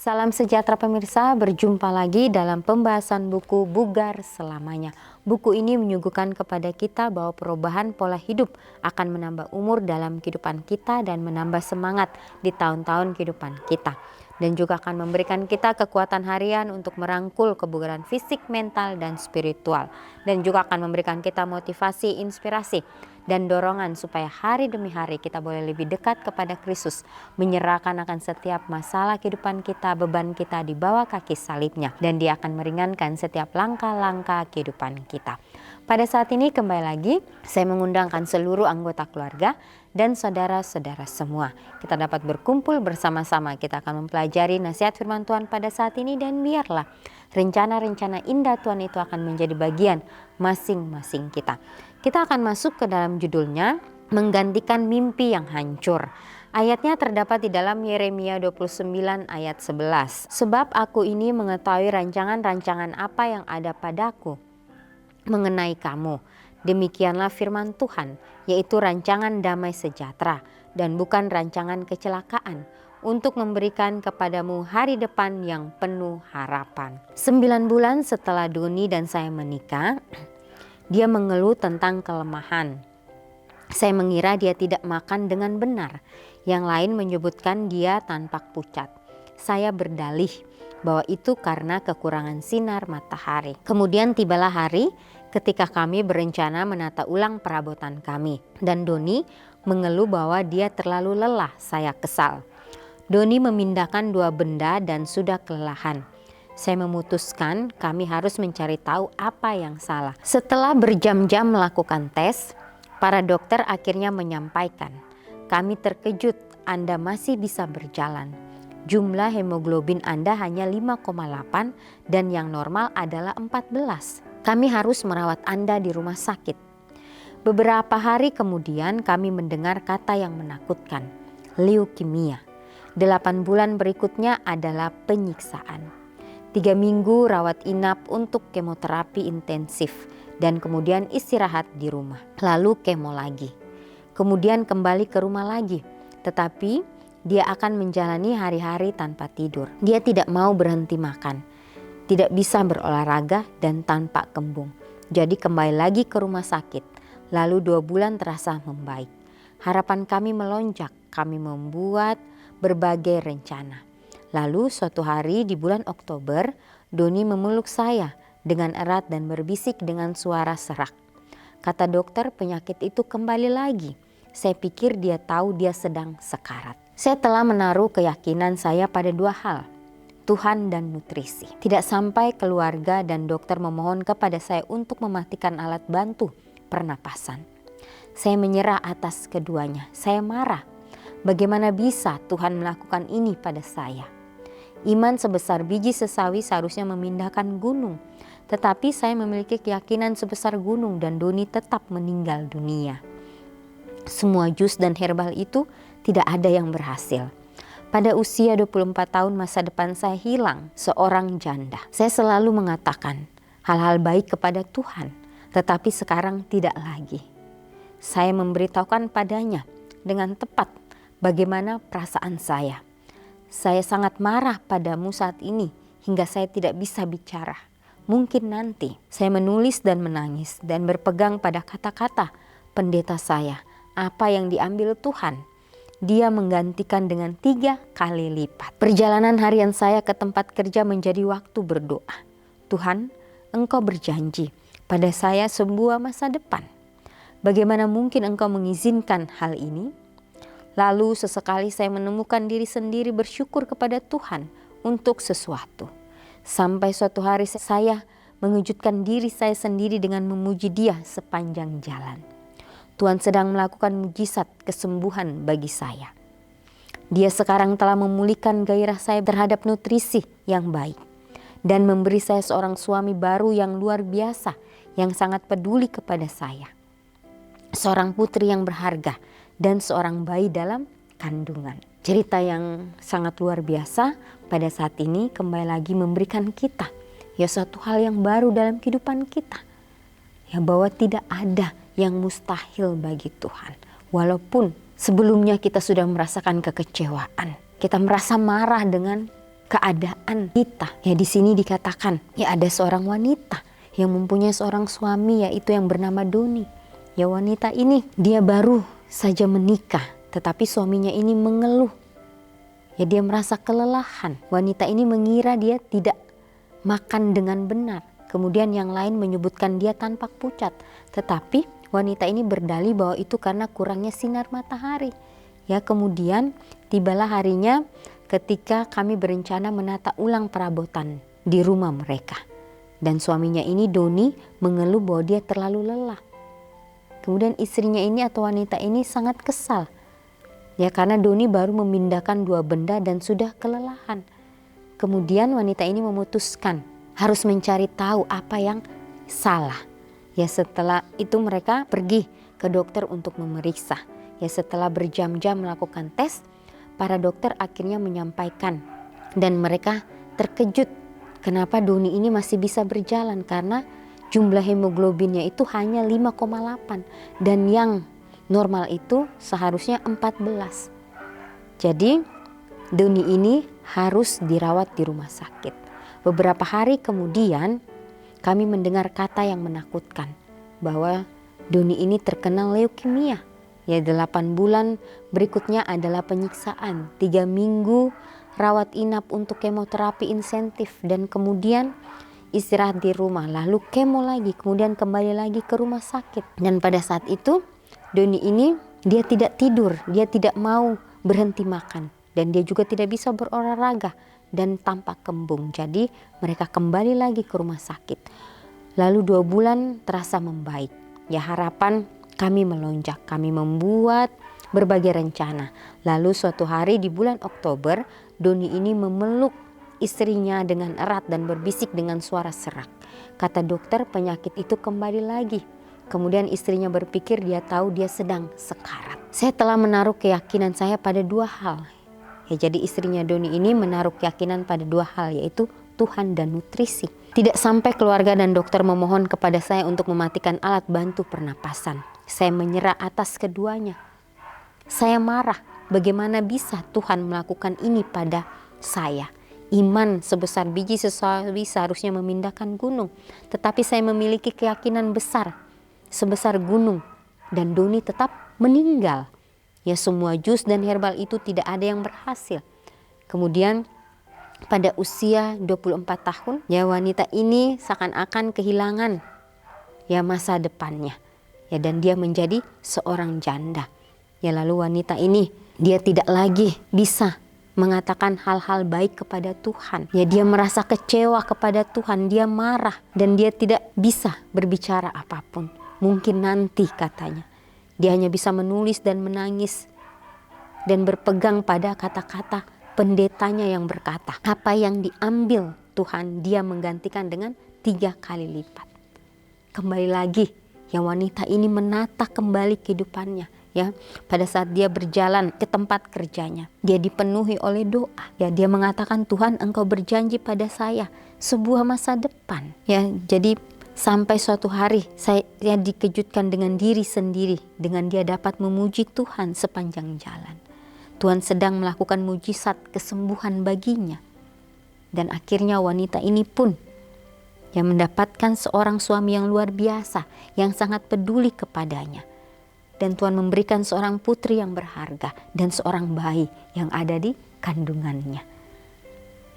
Salam sejahtera pemirsa, berjumpa lagi dalam pembahasan buku Bugar Selamanya. Buku ini menyuguhkan kepada kita bahwa perubahan pola hidup akan menambah umur dalam kehidupan kita dan menambah semangat di tahun-tahun kehidupan kita. Dan juga akan memberikan kita kekuatan harian untuk merangkul kebugaran fisik, mental, dan spiritual. Dan juga akan memberikan kita motivasi, inspirasi, dan dorongan supaya hari demi hari kita boleh lebih dekat kepada Kristus, menyerahkan akan setiap masalah kehidupan kita, beban kita di bawah kaki salibnya, dan Dia akan meringankan setiap langkah-langkah kehidupan kita. Pada saat ini kembali lagi saya mengundangkan seluruh anggota keluarga dan saudara-saudara semua. Kita dapat berkumpul bersama-sama, kita akan mempelajari nasihat firman Tuhan pada saat ini, dan biarlah rencana-rencana indah Tuhan itu akan menjadi bagian masing-masing kita. Kita akan masuk ke dalam judulnya, menggantikan mimpi yang hancur. Ayatnya terdapat di dalam Yeremia 29 ayat 11. Sebab aku ini mengetahui rancangan-rancangan apa yang ada padaku mengenai kamu. Demikianlah firman Tuhan, yaitu rancangan damai sejahtera dan bukan rancangan kecelakaan, untuk memberikan kepadamu hari depan yang penuh harapan. 9 bulan setelah Doni dan saya menikah, dia mengeluh tentang kelemahan. Saya mengira dia tidak makan dengan benar. Yang lain menyebutkan dia tampak pucat. Saya berdalih bahwa itu karena kekurangan sinar matahari. Kemudian tibalah hari ketika kami berencana menata ulang perabotan kami. Dan Doni mengeluh bahwa dia terlalu lelah. Saya kesal. Doni memindahkan 2 benda dan sudah kelelahan. Saya memutuskan kami harus mencari tahu apa yang salah. Setelah berjam-jam melakukan tes, para dokter akhirnya menyampaikan, kami terkejut Anda masih bisa berjalan. Jumlah hemoglobin Anda hanya 5,8 dan yang normal adalah 14. Kami harus merawat Anda di rumah sakit. Beberapa hari kemudian kami mendengar kata yang menakutkan, leukemia. 8 bulan berikutnya adalah penyiksaan. 3 minggu rawat inap untuk kemoterapi intensif dan kemudian istirahat di rumah. Lalu kemo lagi. Kemudian kembali ke rumah lagi. Tetapi dia akan menjalani hari-hari tanpa tidur. Dia tidak mau berhenti makan. Tidak bisa berolahraga dan tanpa kembung. Jadi kembali lagi ke rumah sakit. Lalu 2 bulan terasa membaik. Harapan kami melonjak. Kami membuat berbagai rencana. Lalu suatu hari di bulan Oktober, Doni memeluk saya dengan erat dan berbisik dengan suara serak. Kata dokter, penyakit itu kembali lagi. Saya pikir dia tahu dia sedang sekarat. Saya telah menaruh keyakinan saya pada 2 hal, Tuhan dan nutrisi. Tidak sampai keluarga dan dokter memohon kepada saya untuk mematikan alat bantu pernapasan. Saya menyerah atas keduanya. Saya marah. Bagaimana bisa Tuhan melakukan ini pada saya? Iman sebesar biji sesawi seharusnya memindahkan gunung. Tetapi saya memiliki keyakinan sebesar gunung dan Doni tetap meninggal dunia. Semua jus dan herbal itu tidak ada yang berhasil. Pada usia 24 tahun masa depan saya hilang seorang janda. Saya selalu mengatakan hal-hal baik kepada Tuhan. Tetapi sekarang tidak lagi. Saya memberitahukan padanya dengan tepat bagaimana perasaan saya. Saya sangat marah padamu saat ini hingga saya tidak bisa bicara. Mungkin nanti. Saya menulis dan menangis dan berpegang pada kata-kata pendeta saya. Apa yang diambil Tuhan, Dia menggantikan dengan 3 kali lipat. Perjalanan harian saya ke tempat kerja menjadi waktu berdoa. Tuhan, Engkau berjanji pada saya sebuah masa depan. Bagaimana mungkin Engkau mengizinkan hal ini? Lalu sesekali saya menemukan diri sendiri bersyukur kepada Tuhan untuk sesuatu. Sampai suatu hari saya mengejutkan diri saya sendiri dengan memuji Dia sepanjang jalan. Tuhan sedang melakukan mujizat kesembuhan bagi saya. Dia sekarang telah memulihkan gairah saya terhadap nutrisi yang baik. Dan memberi saya seorang suami baru yang luar biasa, yang sangat peduli kepada saya. Seorang putri yang berharga dan seorang bayi dalam kandungan. Cerita yang sangat luar biasa pada saat ini kembali lagi memberikan kita suatu hal yang baru dalam kehidupan kita. Bahwa tidak ada yang mustahil bagi Tuhan. Walaupun sebelumnya kita sudah merasakan kekecewaan. Kita merasa marah dengan keadaan kita. Ya di sini dikatakan ya ada seorang wanita yang mempunyai seorang suami yaitu yang bernama Doni. Ya wanita ini dia baru saja menikah tetapi suaminya ini mengeluh. Ya dia merasa kelelahan. Wanita ini mengira dia tidak makan dengan benar. Kemudian yang lain menyebutkan dia tampak pucat. Tetapi wanita ini berdalih bahwa itu karena kurangnya sinar matahari. Ya kemudian tibalah harinya ketika kami berencana menata ulang perabotan di rumah mereka. Dan suaminya ini Doni mengeluh bahwa dia terlalu lelah. Kemudian istrinya ini atau wanita ini sangat kesal. Ya karena Doni baru memindahkan 2 benda dan sudah kelelahan. Kemudian wanita ini memutuskan harus mencari tahu apa yang salah. Ya setelah itu mereka pergi ke dokter untuk memeriksa. Ya setelah berjam-jam melakukan tes, para dokter akhirnya menyampaikan dan mereka terkejut kenapa Doni ini masih bisa berjalan karena jumlah hemoglobinnya itu hanya 5,8 dan yang normal itu seharusnya 14. Jadi Doni ini harus dirawat di rumah sakit. Beberapa hari kemudian kami mendengar kata yang menakutkan bahwa Doni ini terkena leukemia. Ya 8 bulan berikutnya adalah penyiksaan, 3 minggu rawat inap untuk kemoterapi insentif dan kemudian istirahat di rumah, lalu kemo lagi, kemudian kembali lagi ke rumah sakit. Dan pada saat itu Doni ini dia tidak tidur, dia tidak mau berhenti makan dan dia juga tidak bisa berolahraga dan tampak kembung. Jadi mereka kembali lagi ke rumah sakit. Lalu 2 bulan terasa membaik. Ya harapan kami melonjak, kami membuat berbagai rencana. Lalu suatu hari di bulan Oktober, Doni ini memeluk istrinya dengan erat dan berbisik dengan suara serak. Kata dokter penyakit itu kembali lagi. Kemudian istrinya berpikir dia tahu dia sedang sekarat. Saya telah menaruh keyakinan saya pada 2 hal. Ya, jadi istrinya Doni ini menaruh keyakinan pada 2 hal yaitu Tuhan dan nutrisi. Tidak sampai keluarga dan dokter memohon kepada saya untuk mematikan alat bantu pernapasan. Saya menyerah atas keduanya. Saya marah, bagaimana bisa Tuhan melakukan ini pada saya? Iman sebesar biji sesawi seharusnya memindahkan gunung. Tetapi saya memiliki keyakinan besar sebesar gunung dan Doni tetap meninggal. Ya semua jus dan herbal itu tidak ada yang berhasil. Kemudian pada usia 24 tahun ya wanita ini seakan-akan kehilangan ya masa depannya. Ya dan dia menjadi seorang janda. Ya lalu wanita ini dia tidak lagi bisa mengatakan hal-hal baik kepada Tuhan. Ya dia merasa kecewa kepada Tuhan, dia marah dan dia tidak bisa berbicara apapun. Mungkin nanti katanya. Dia hanya bisa menulis dan menangis dan berpegang pada kata-kata pendetanya yang berkata, apa yang diambil Tuhan dia menggantikan dengan 3 kali lipat. Kembali lagi yang wanita ini menata kembali kehidupannya. Ya, pada saat dia berjalan ke tempat kerjanya, dia dipenuhi oleh doa. Ya, dia mengatakan Tuhan engkau berjanji pada saya sebuah masa depan. Ya, jadi sampai suatu hari saya dikejutkan dengan diri sendiri dengan dia dapat memuji Tuhan sepanjang jalan. Tuhan sedang melakukan mujizat kesembuhan baginya. Dan akhirnya wanita ini pun yang mendapatkan seorang suami yang luar biasa, yang sangat peduli kepadanya. Dan Tuhan memberikan seorang putri yang berharga dan seorang bayi yang ada di kandungannya.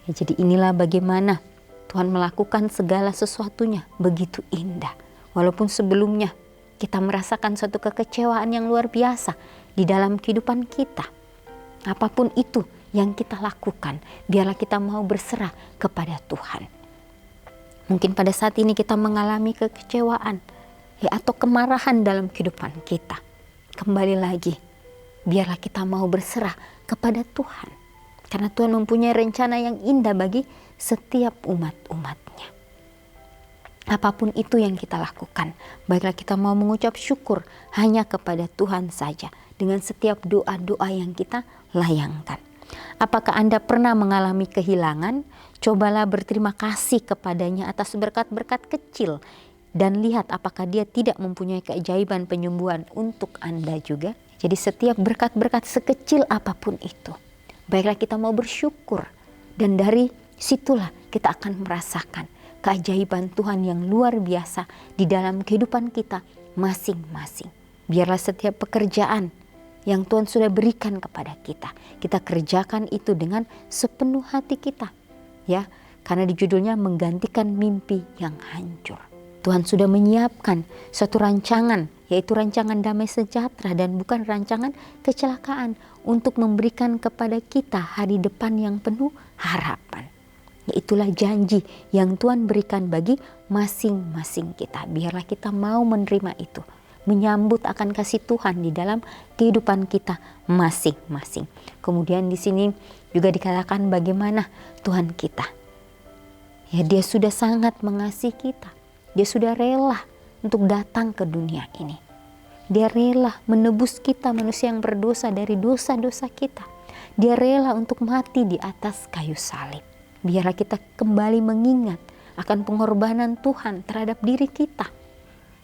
Ya, jadi inilah bagaimana Tuhan melakukan segala sesuatunya begitu indah. Walaupun sebelumnya kita merasakan suatu kekecewaan yang luar biasa di dalam kehidupan kita. Apapun itu yang kita lakukan, biarlah kita mau berserah kepada Tuhan. Mungkin pada saat ini kita mengalami kekecewaan ya, atau kemarahan dalam kehidupan kita. Kembali lagi, biarlah kita mau berserah kepada Tuhan. Karena Tuhan mempunyai rencana yang indah bagi setiap umat-umatnya. Apapun itu yang kita lakukan, baiklah kita mau mengucap syukur hanya kepada Tuhan saja. Dengan setiap doa-doa yang kita layangkan. Apakah Anda pernah mengalami kehilangan? Cobalah berterima kasih kepadanya atas berkat-berkat kecil. Dan lihat apakah dia tidak mempunyai keajaiban penyembuhan untuk Anda juga. Jadi setiap berkat-berkat sekecil apapun itu, baiklah kita mau bersyukur. Dan dari situlah kita akan merasakan keajaiban Tuhan yang luar biasa di dalam kehidupan kita masing-masing. Biarlah setiap pekerjaan yang Tuhan sudah berikan kepada kita, kita kerjakan itu dengan sepenuh hati kita. Ya, karena di judulnya menggantikan mimpi yang hancur. Tuhan sudah menyiapkan suatu rancangan, yaitu rancangan damai sejahtera dan bukan rancangan kecelakaan, untuk memberikan kepada kita hari depan yang penuh harapan. Yaitulah janji yang Tuhan berikan bagi masing-masing kita. Biarlah kita mau menerima itu, menyambut akan kasih Tuhan di dalam kehidupan kita masing-masing. Kemudian di sini juga dikatakan bagaimana Tuhan kita. Ya, Dia sudah sangat mengasihi kita. Dia sudah rela untuk datang ke dunia ini. Dia rela menebus kita manusia yang berdosa dari dosa-dosa kita. Dia rela untuk mati di atas kayu salib. Biarlah kita kembali mengingat akan pengorbanan Tuhan terhadap diri kita.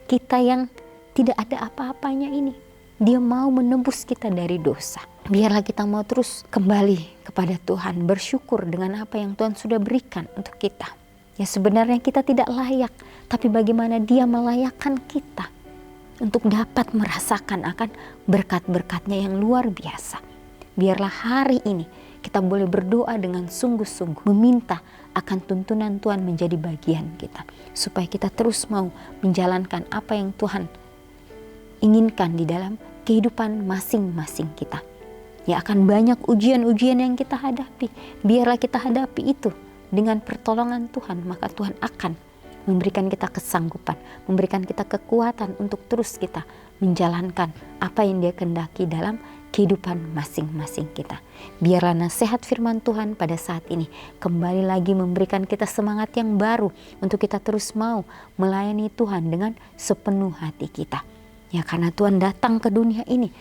Kita yang tidak ada apa-apanya ini. Dia mau menebus kita dari dosa. Biarlah kita mau terus kembali kepada Tuhan, bersyukur dengan apa yang Tuhan sudah berikan untuk kita. Ya, sebenarnya kita tidak layak, tapi bagaimana Dia melayakkan kita untuk dapat merasakan akan berkat-berkat-Nya yang luar biasa. Biarlah hari ini kita boleh berdoa dengan sungguh-sungguh, meminta akan tuntunan Tuhan menjadi bagian kita, supaya kita terus mau menjalankan apa yang Tuhan inginkan di dalam kehidupan masing-masing kita. Ya, akan banyak ujian-ujian yang kita hadapi. Biarlah kita hadapi itu dengan pertolongan Tuhan, maka Tuhan akan memberikan kita kesanggupan, memberikan kita kekuatan untuk terus kita menjalankan apa yang Dia kehendaki dalam kehidupan masing-masing kita. Biarlah nasihat firman Tuhan pada saat ini kembali lagi memberikan kita semangat yang baru untuk kita terus mau melayani Tuhan dengan sepenuh hati kita. Ya, karena Tuhan datang ke dunia ini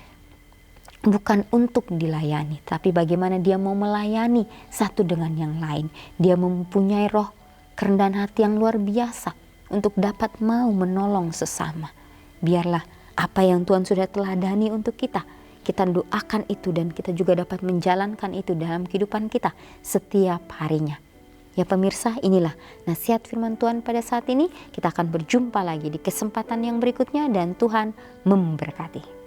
bukan untuk dilayani, tapi bagaimana Dia mau melayani satu dengan yang lain. Dia mempunyai roh kerendahan hati yang luar biasa untuk dapat mau menolong sesama. Biarlah apa yang Tuhan sudah teladani untuk kita doakan itu, dan kita juga dapat menjalankan itu dalam kehidupan kita setiap harinya. Ya pemirsa, inilah nasihat firman Tuhan pada saat ini. Kita akan berjumpa lagi di kesempatan yang berikutnya, dan Tuhan memberkati.